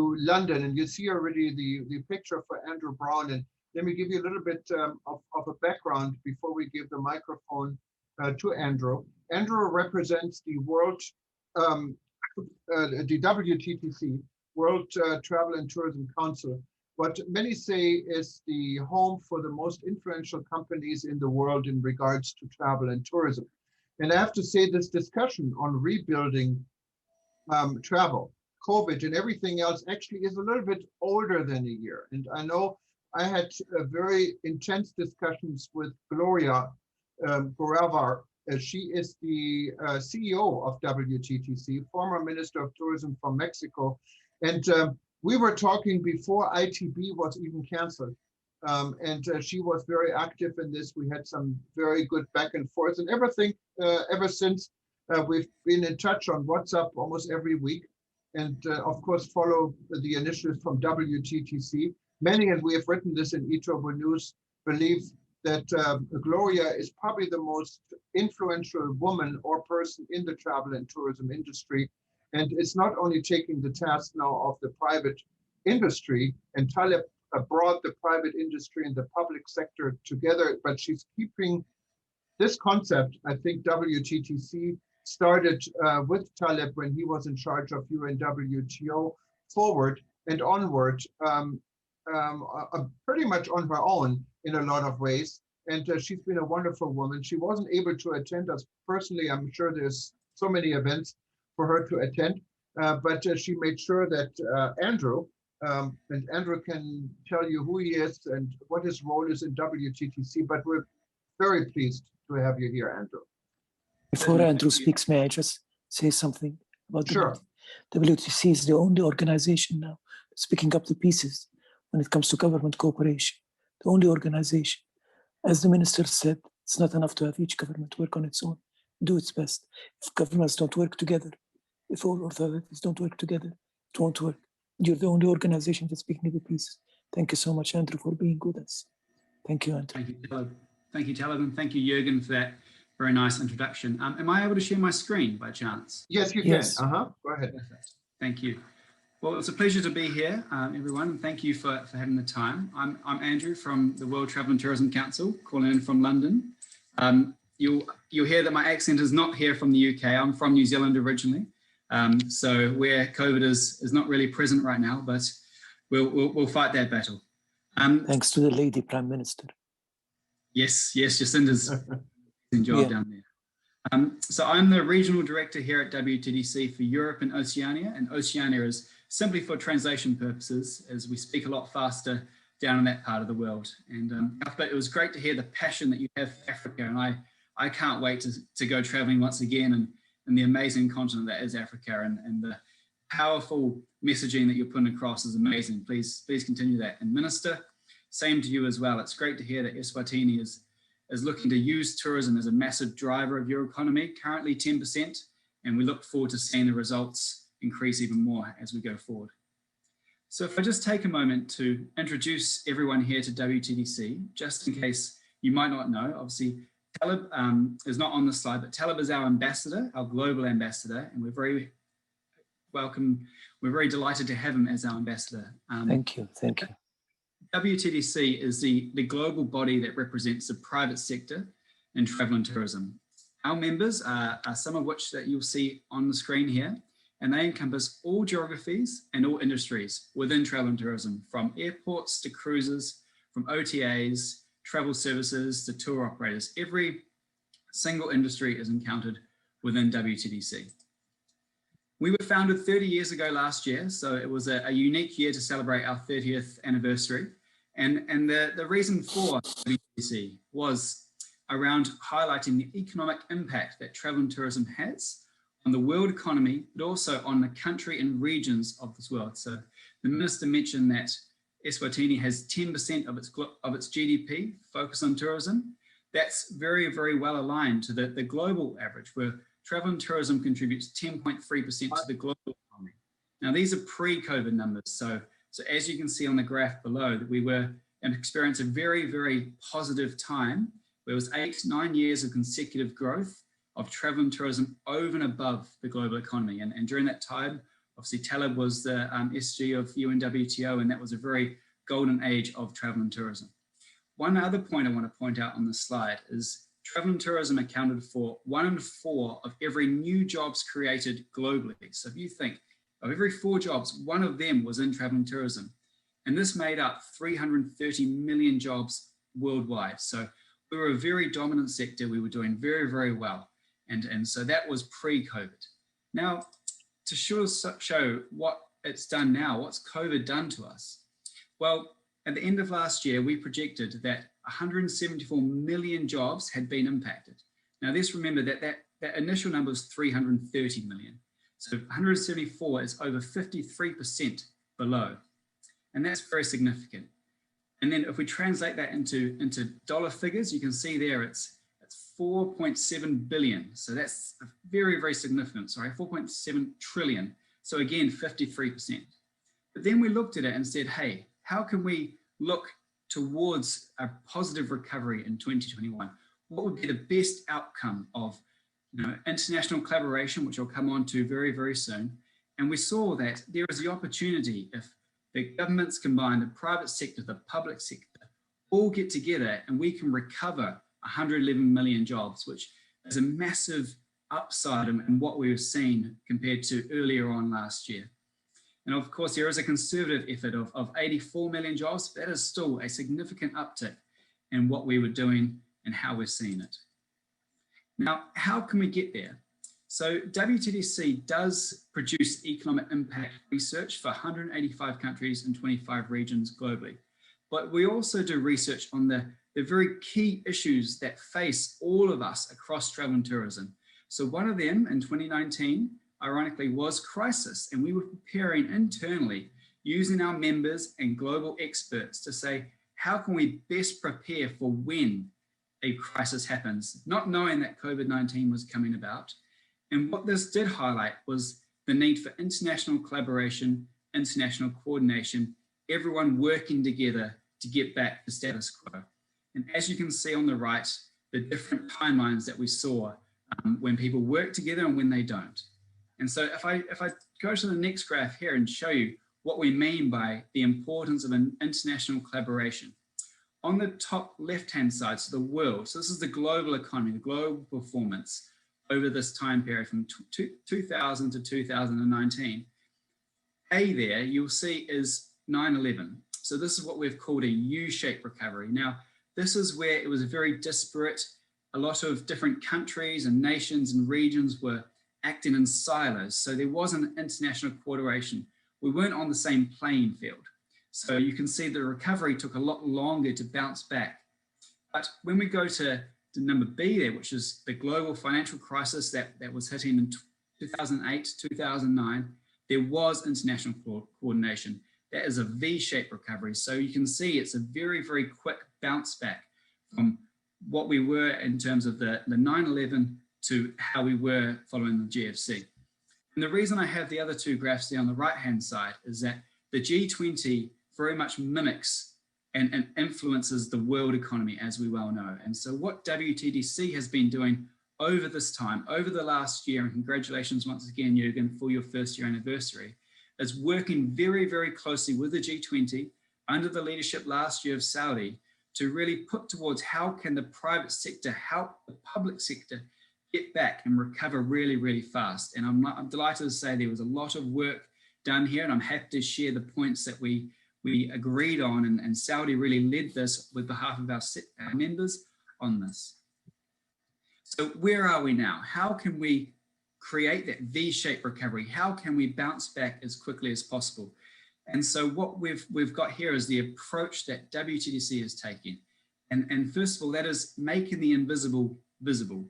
to London, and you see already the picture for Andrew Brown. And let me give you a little bit of a background before we give the microphone to Andrew. Andrew represents the the WTTC, World Travel and Tourism Council, what many say is the home for the most influential companies in the world in regards to travel and tourism. And I have to say, this discussion on rebuilding travel, COVID and everything else actually is a little bit older than a year. And I know I had very intense discussions with Gloria Goravar. She is the CEO of WTTC, former Minister of Tourism from Mexico. And we were talking before ITB was even canceled. And she was very active in this. We had some very good back and forth and everything ever since. We've been in touch on WhatsApp almost every week. And of course, follow the initiatives from WTTC. Many, and we have written this in eTurbo News, believe that Gloria is probably the most influential woman or person in the travel and tourism industry. And it's not only taking the task now of the private industry, and Taleb brought the private industry and the public sector together, but she's keeping this concept. I think WTTC started with Taleb when he was in charge of UNWTO forward and onward, pretty much on her own in a lot of ways. And she's been a wonderful woman. She wasn't able to attend us personally. I'm sure there's so many events for her to attend, but she made sure that Andrew, and Andrew can tell you who he is and what his role is in WTTC, but we're very pleased to have you here, Andrew. Before Andrew speaks, may I just say something about Sure. WTTC is the only organization now that's picking up the pieces when it comes to government cooperation. The only organization. As the minister said, it's not enough to have each government work on its own, do its best. If governments don't work together, if all authorities don't work together, it won't work. You're the only organization that's picking the pieces. Thank you so much, Andrew, for being with us. Thank you, Andrew. Thank you, Taleb. Thank you, Taleb, and thank you, Jürgen, for that very nice introduction. Am I able to share my screen by chance? Yes, you can. Yes. Go ahead. Perfect. Thank you. Well, it's a pleasure to be here, everyone, and thank you for having the time. I'm Andrew from the World Travel and Tourism Council, calling in from London. You'll hear that my accent is not here from the UK. I'm from New Zealand originally, so where COVID is not really present right now, but we'll fight that battle. Thanks to the lady Prime Minister. Yes, Jacinda's job down there. So I'm the regional director here at WTTC for Europe and Oceania is simply for translation purposes, as we speak a lot faster down in that part of the world. And but it was great to hear the passion that you have for Africa, and I can't wait to go traveling once again in the amazing continent that is Africa, and the powerful messaging that you're putting across is amazing. Please continue that. And Minister, same to you as well. It's great to hear that Eswatini is looking to use tourism as a massive driver of your economy, currently 10%, and we look forward to seeing the results increase even more as we go forward. So if I just take a moment to introduce everyone here to WTTC, just in case you might not know, obviously Taleb is not on the slide, but Taleb is our ambassador, our global ambassador, and we're very delighted to have him as our ambassador. Thank you. WTTC is the global body that represents the private sector in travel and tourism. Our members are some of which that you'll see on the screen here, and they encompass all geographies and all industries within travel and tourism, from airports to cruises, from OTAs, travel services to tour operators. Every single industry is encountered within WTTC. We were founded 30 years ago last year, so it was a unique year to celebrate our 30th anniversary. And the reason for WTTC was around highlighting the economic impact that travel and tourism has on the world economy, but also on the country and regions of this world. So the minister mentioned that Eswatini has 10% of its GDP focused on tourism. That's very, very well aligned to the global average, where travel and tourism contributes 10.3% to the global economy. Now, these are pre-COVID numbers. So as you can see on the graph below, that we were experiencing a very, very positive time. There was 8-9 years of consecutive growth of travel and tourism over and above the global economy. And during that time, Obviously, Taleb was the SG of UNWTO, and that was a very golden age of travel and tourism. One other point I want to point out on this slide is travel and tourism accounted for 1 in 4 of every new jobs created globally. So if you think of every 4 jobs, 1 of them was in travel and tourism. And this made up 330 million jobs worldwide. So we were a very dominant sector. We were doing very, very well. And so that was pre-COVID. Now, to show what it's done now, what's COVID done to us? Well, at the end of last year, we projected that 174 million jobs had been impacted. Now, let's remember that that initial number was 330 million. So 174 is over 53% below. And that's very significant. And then if we translate that into dollar figures, you can see there it's 4.7 billion. So that's very, very significant. Sorry, 4.7 trillion. So again, 53%. But then we looked at it and said, hey, how can we look towards a positive recovery in 2021? What would be the best outcome of international collaboration, which I'll come on to very, very soon. And we saw that there is the opportunity if the governments combine, the private sector, the public sector, all get together and we can recover 111 million jobs, which is a massive upside in what we've seen compared to earlier on last year. And of course, there is a conservative effort of 84 million jobs. That is still a significant uptick in what we were doing and how we're seeing it. Now, how can we get there? So WTTC does produce economic impact research for 185 countries and 25 regions globally. But we also do research on the very key issues that face all of us across travel and tourism. So one of them in 2019, ironically, was crisis. And we were preparing internally using our members and global experts to say, how can we best prepare for when a crisis happens, not knowing that COVID-19 was coming about. And what this did highlight was the need for international collaboration, international coordination, everyone working together to get back to status quo. And as you can see on the right, the different timelines that we saw when people work together and when they don't. And so if I go to the next graph here and show you what we mean by the importance of an international collaboration. On the top left-hand side, so the world, so this is the global economy, the global performance over this time period from 2000 to 2019. A there, you'll see is 9/11. So this is what we've called a U-shaped recovery. Now, this is where it was very disparate. A lot of different countries and nations and regions were acting in silos. So there wasn't international coordination. We weren't on the same playing field. So you can see the recovery took a lot longer to bounce back. But when we go to number B there, which is the global financial crisis that was hitting in 2008, 2009, there was international coordination. That is a V-shaped recovery. So you can see it's a very, very quick bounce back from what we were in terms of the 9/11 to how we were following the GFC. And the reason I have the other two graphs there on the right-hand side is that the G20 very much mimics and influences the world economy, as we well know. And so what WTTC has been doing over this time, over the last year, and congratulations once again, Jürgen, for your first year anniversary, is working very, very closely with the G20 under the leadership last year of Saudi to really put towards how can the private sector help the public sector get back and recover really, really fast. And I'm delighted to say there was a lot of work done here, and I'm happy to share the points that we agreed on, and Saudi really led this with behalf of our members on this. So where are we now? How can we create that V-shaped recovery? How can we bounce back as quickly as possible? And so what we've got here is the approach that WTTC is taking. And first of all, that is making the invisible visible.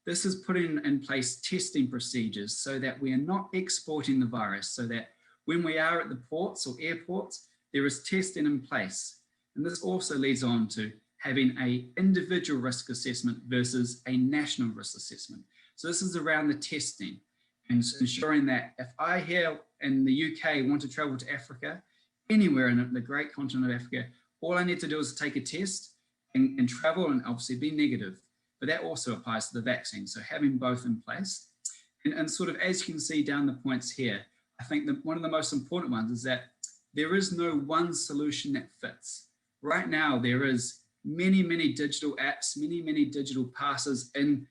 This is putting in place testing procedures so that we are not exporting the virus, so that when we are at the ports or airports, there is testing in place. And this also leads on to having an individual risk assessment versus a national risk assessment. So this is around the testing and ensuring that if I here in the UK want to travel to Africa, anywhere in the great continent of Africa, all I need to do is take a test and travel and obviously be negative. But that also applies to the vaccine. So having both in place. And sort of as you can see down the points here, I think that one of the most important ones is that there is no one solution that fits. Right now, there is many digital apps, many digital passes in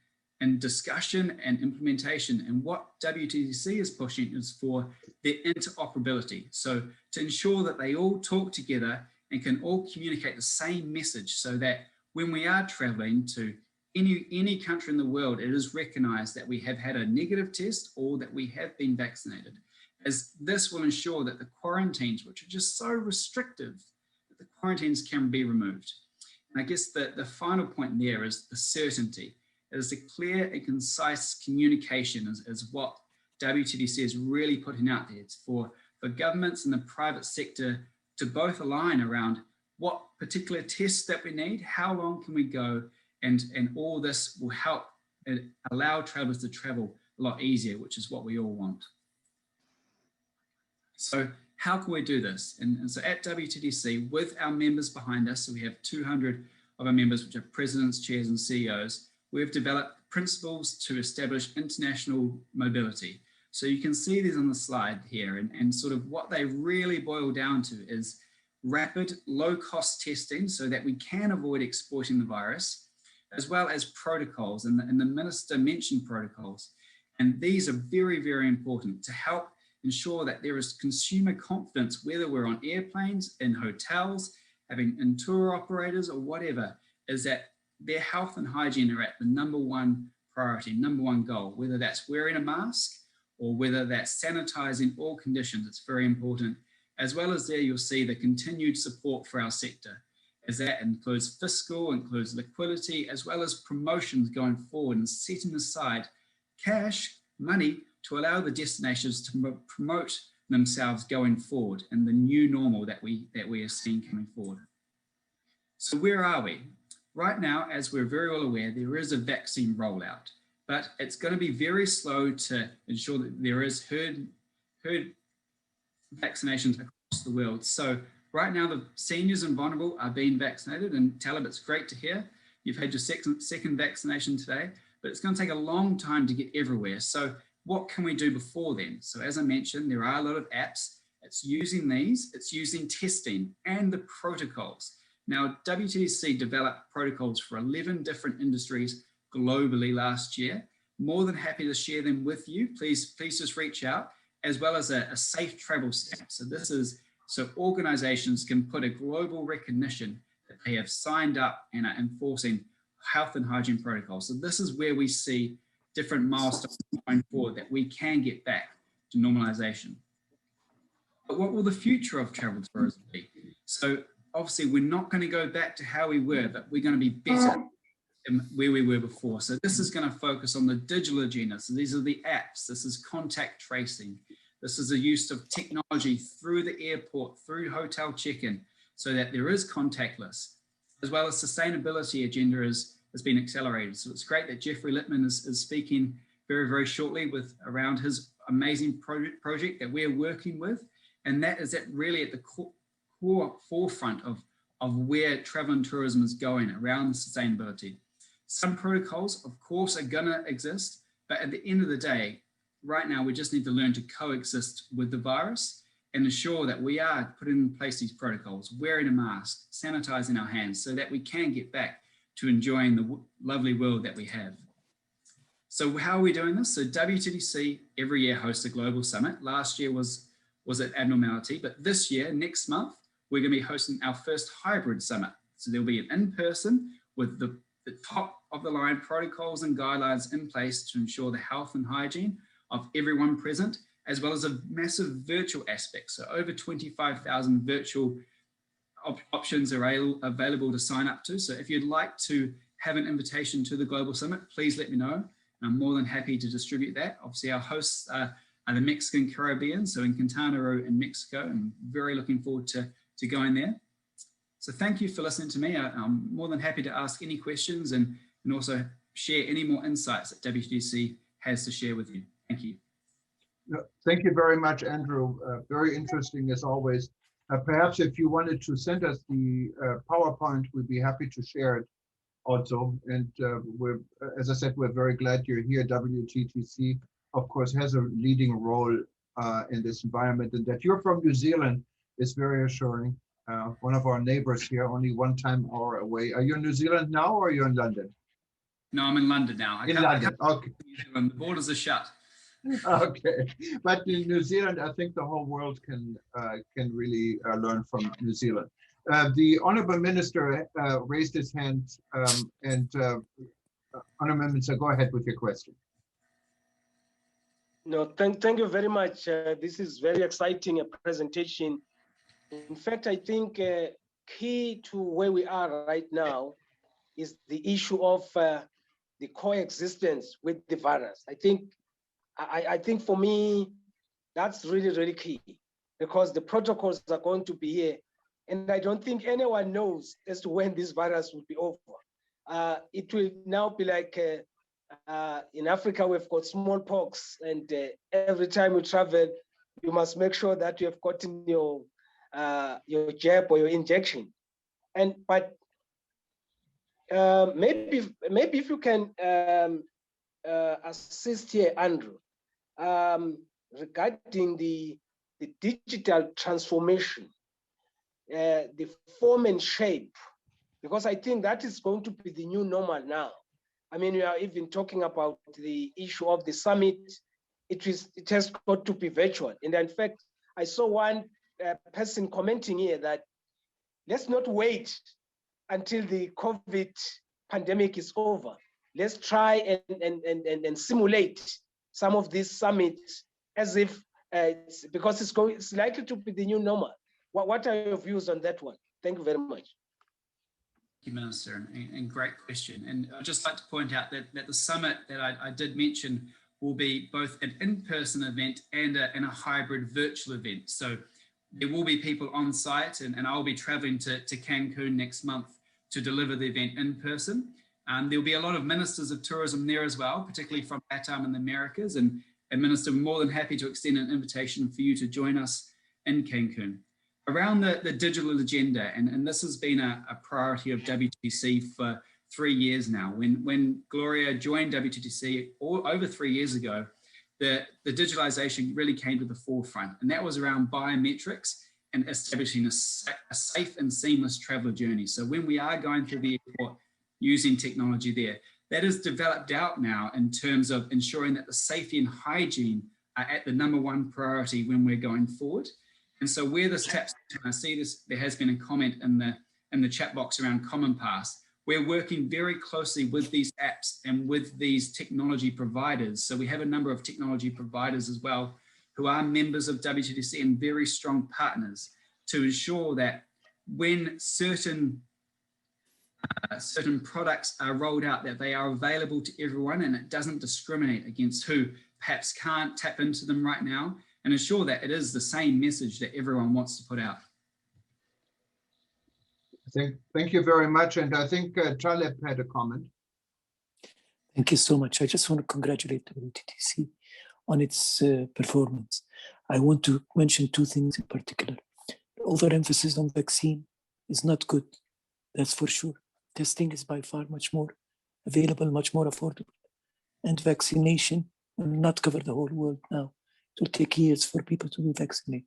discussion and implementation. And what WTTC is pushing is for their interoperability. So to ensure that they all talk together and can all communicate the same message, so that when we are traveling to any country in the world, it is recognized that we have had a negative test or that we have been vaccinated, as this will ensure that the quarantines, which are just so restrictive, that the quarantines can be removed. And I guess the final point there is the certainty. It is the clear and concise communication is what WTTC is really putting out there. It's for governments and the private sector to both align around what particular tests that we need, how long can we go, and all this will help allow travelers to travel a lot easier, which is what we all want. So how can we do this? And so at WTTC, with our members behind us, so we have 200 of our members, which are presidents, chairs, and CEOs, we've developed principles to establish international mobility. So you can see these on the slide here, and sort of what they really boil down to is rapid, low-cost testing so that we can avoid exploiting the virus, as well as protocols, and the minister mentioned protocols. And these are very important to help ensure that there is consumer confidence, whether we're on airplanes, in hotels, in tour operators or whatever, is that their health and hygiene are at the #1 priority, #1 goal, whether that's wearing a mask or whether that's sanitizing all conditions. It's very important. As well as there, you'll see the continued support for our sector, as that includes fiscal, includes liquidity, as well as promotions going forward and setting aside cash, money, to allow the destinations to promote themselves going forward and the new normal that we are seeing coming forward. So where are we? Right now, as we're very well aware, there is a vaccine rollout, but it's going to be very slow to ensure that there is herd vaccinations across the world. So right now, the seniors and vulnerable are being vaccinated, and Talib, it's great to hear you've had your second vaccination today, but it's going to take a long time to get everywhere. So what can we do before then? So as I mentioned, there are a lot of apps. It's using these, it's using testing and the protocols. Now, WTTC developed protocols for 11 different industries globally last year. More than happy to share them with you. Please just reach out, as well as a safe travel stamp. So this is so organizations can put a global recognition that they have signed up and are enforcing health and hygiene protocols. So this is where we see different milestones going forward that we can get back to normalization. But what will the future of travel tourism be? So obviously we're not going to go back to how we were, but we're going to be better than where we were before. So this is going to focus on the digital agenda. So these are the apps. This is contact tracing. This is the use of technology through the airport, through hotel check-in, so that there is contactless, as well as sustainability agenda has been accelerated. So it's great that Jeffrey Littman is speaking very shortly around his amazing project that we're working with. And that is really at the core forefront of where travel and tourism is going around sustainability. Some protocols, of course, are gonna exist, but at the end of the day, right now, we just need to learn to coexist with the virus and ensure that we are putting in place these protocols, wearing a mask, sanitizing our hands, so that we can get back to enjoying the lovely world that we have. So how are we doing this? So WTTC every year hosts a global summit. Last year was at Abnormality, but this year, next month, we're going to be hosting our first hybrid summit. So there'll be an in-person with the top of the line protocols and guidelines in place to ensure the health and hygiene of everyone present, as well as a massive virtual aspect. So over 25,000 virtual options are available to sign up to. So if you'd like to have an invitation to the Global Summit, please let me know. I'm more than happy to distribute that. Obviously, our hosts are the Mexican Caribbean, so in Quintana Roo in Mexico. I'm very looking forward to going there. So thank you for listening to me. I'm more than happy to ask any questions and also share any more insights that WTTC has to share with you. Thank you. Thank you very much, Andrew. Very interesting as always. Perhaps if you wanted to send us the PowerPoint, we'd be happy to share it also. And as I said, we're very glad you're here. WTTC, of course, has a leading role in this environment, and that you're from New Zealand is very assuring. One of our neighbors here, only 1 time hour away. Are you in New Zealand now, or are you in London? No, I'm in London now. In London, okay. The borders are shut. Okay, but in New Zealand, I think the whole world can really learn from New Zealand. The Honourable Minister raised his hand, and Honourable Minister, go ahead with your question. No, thank you very much. This is very exciting a presentation. In fact, I think key to where we are right now is the issue of the coexistence with the virus. I think for me, that's really, really key, because the protocols are going to be here. And I don't think anyone knows as to when this virus will be over. It will now be like in Africa, we've got smallpox, and every time you travel, you must make sure that you have gotten your jab or your injection. But maybe if you can assist here, Andrew, regarding the digital transformation, the form and shape, because I think that is going to be the new normal now. I mean, we are even talking about the issue of the summit. It has got to be virtual. And in fact, I saw one person commenting here that let's not wait until the COVID pandemic is over. Let's try and simulate some of these summits as if because it's likely to be the new normal. What are your views on that one? Thank you very much. Thank you, Minister, and great question. And I'd just like to point out that the summit that I did mention will be both an in-person event and a hybrid virtual event. So there will be people on site, and I'll be traveling to Cancun next month to deliver the event in person. There'll be a lot of ministers of tourism there as well, particularly from LATAM and the Americas. And Minister, we're more than happy to extend an invitation for you to join us in Cancun. Around the digital agenda, and this has been a priority of WTTC for 3 years now. When Gloria joined WTTC over 3 years ago, the digitalization really came to the forefront, and that was around biometrics and establishing a safe and seamless traveler journey. So when we are going through the airport using technology there, that is developed out now in terms of ensuring that the safety and hygiene are at the #1 priority when we're going forward. And so where this taps into, and I see this, there has been a comment in the chat box around Common Pass. We're working very closely with these apps and with these technology providers. So we have a number of technology providers as well who are members of WTTC and very strong partners to ensure that when certain products are rolled out, that they are available to everyone and it doesn't discriminate against who perhaps can't tap into them right now, and ensure that it is the same message that everyone wants to put out. Thank you very much. And I think Taleb had a comment. Thank you so much. I just want to congratulate WTTC on its performance. I want to mention 2 things in particular. Overemphasis on vaccine is not good, that's for sure. Testing is by far much more available, much more affordable. And vaccination will not cover the whole world now. It will take years for people to be vaccinated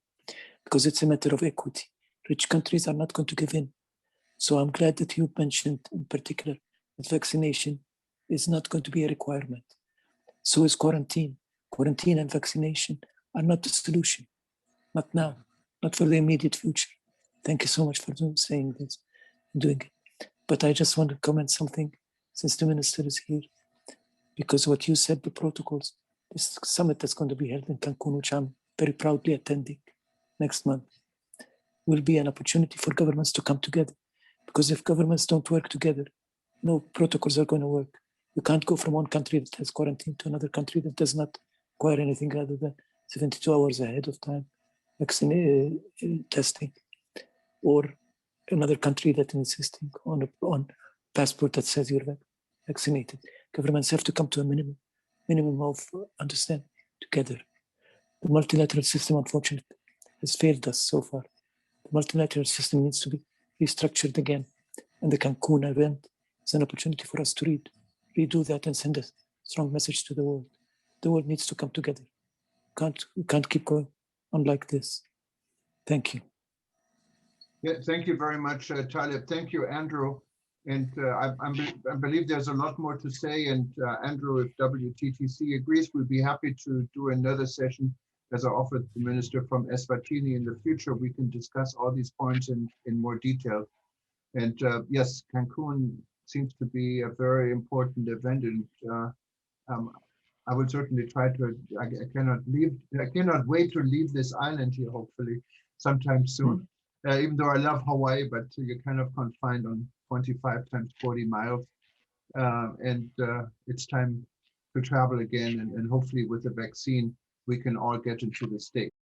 because it's a matter of equity. Rich countries are not going to give in. So I'm glad that you mentioned in particular that vaccination is not going to be a requirement. So is quarantine. Quarantine and vaccination are not the solution. Not now, not for the immediate future. Thank you so much for saying this and doing it. But I just want to comment something since the minister is here, because what you said, the protocols, this summit that's going to be held in Cancun, which I'm very proudly attending next month, will be an opportunity for governments to come together. Because if governments don't work together, no protocols are going to work. You can't go from one country that has quarantine to another country that does not require anything other than 72 hours ahead of time vaccine testing, or another country that is insisting on a passport that says you're vaccinated. Governments have to come to a minimum of understanding together. The multilateral system, unfortunately, has failed us so far. The multilateral system needs to be restructured again. And the Cancun event is an opportunity for us to redo that and send a strong message to the world. The world needs to come together. We can't keep going on like this. Thank you. Yeah, thank you very much, Talib. Thank you, Andrew. And I believe there's a lot more to say. And Andrew, if WTTC agrees, we'd be happy to do another session, as I offered the minister from Eswatini. In the future, we can discuss all these points in more detail. And yes, Cancun seems to be a very important event, and I will certainly try to. I cannot wait to leave this island here. Hopefully, sometime soon. Even though I love Hawaii, but you're kind of confined on 25 times 40 miles, and it's time to travel again. And hopefully, with the vaccine, we can all get into the States.